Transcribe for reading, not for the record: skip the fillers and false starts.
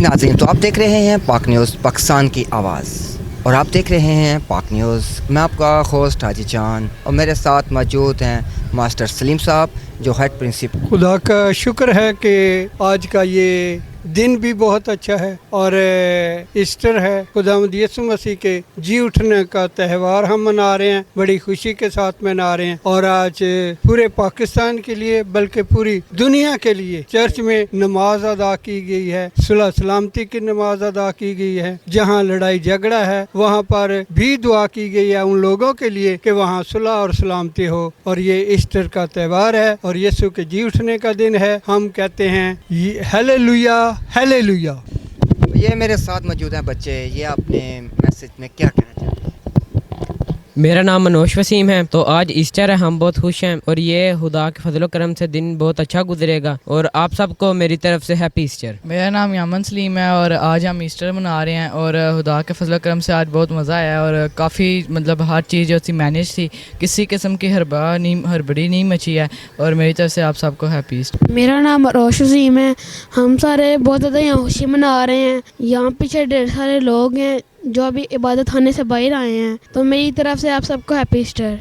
ناظرین، تو آپ دیکھ رہے ہیں پاک نیوز پاکستان کی آواز، اور آپ دیکھ رہے ہیں پاک نیوز۔ میں آپ کا ہوسٹ حاجی جان، اور میرے ساتھ موجود ہیں ماسٹر سلیم صاحب جو ہیڈ پرنسپل۔ خدا کا شکر ہے کہ آج کا یہ دن بھی بہت اچھا ہے اور ایسٹر ہے، خداوند یسوع مسیح کے جی اٹھنے کا تہوار ہم منا رہے ہیں، بڑی خوشی کے ساتھ منا رہے ہیں۔ اور آج پورے پاکستان کے لیے بلکہ پوری دنیا کے لیے چرچ میں نماز ادا کی گئی ہے، صلح سلامتی کی نماز ادا کی گئی ہے۔ جہاں لڑائی جھگڑا ہے وہاں پر بھی دعا کی گئی ہے ان لوگوں کے لیے کہ وہاں صلح اور سلامتی ہو۔ اور یہ ایسٹر کا تہوار ہے اور یسوع کے جی اٹھنے کا دن ہے۔ ہم کہتے ہیں ہیلیلویا ہیلیلویا۔ یہ میرے ساتھ موجود ہیں بچے، یہ اپنے میسج میں کیا کہنا چاہتے ہیں؟ میرا نام منوش وسیم ہے۔ تو آج ایسٹر ہے، ہم بہت خوش ہیں اور یہ خدا کے فضل و کرم سے دن بہت اچھا گزرے گا، اور آپ سب کو میری طرف سے ہیپی ایسٹر۔ میرا نام یامن سلیم ہے اور آج ہم ایسٹر منا رہے ہیں، اور خدا کے فضل و کرم سے آج بہت مزہ آیا، اور کافی ہر چیز جو تھی مینیج تھی، کسی قسم کی ہڑبڑی نہیں مچی ہے، اور میری طرف سے آپ سب کو ہیپی ایسٹر۔ میرا نام روش وسیم ہے۔ ہم سارے بہت زیادہ یہاں خوشی منا رہے ہیں۔ یہاں پیچھے ڈھیر سارے لوگ ہیں جو ابھی عبادت خانے سے باہر آئے ہیں، تو میری طرف سے آپ سب کو ہیپی ایسٹر۔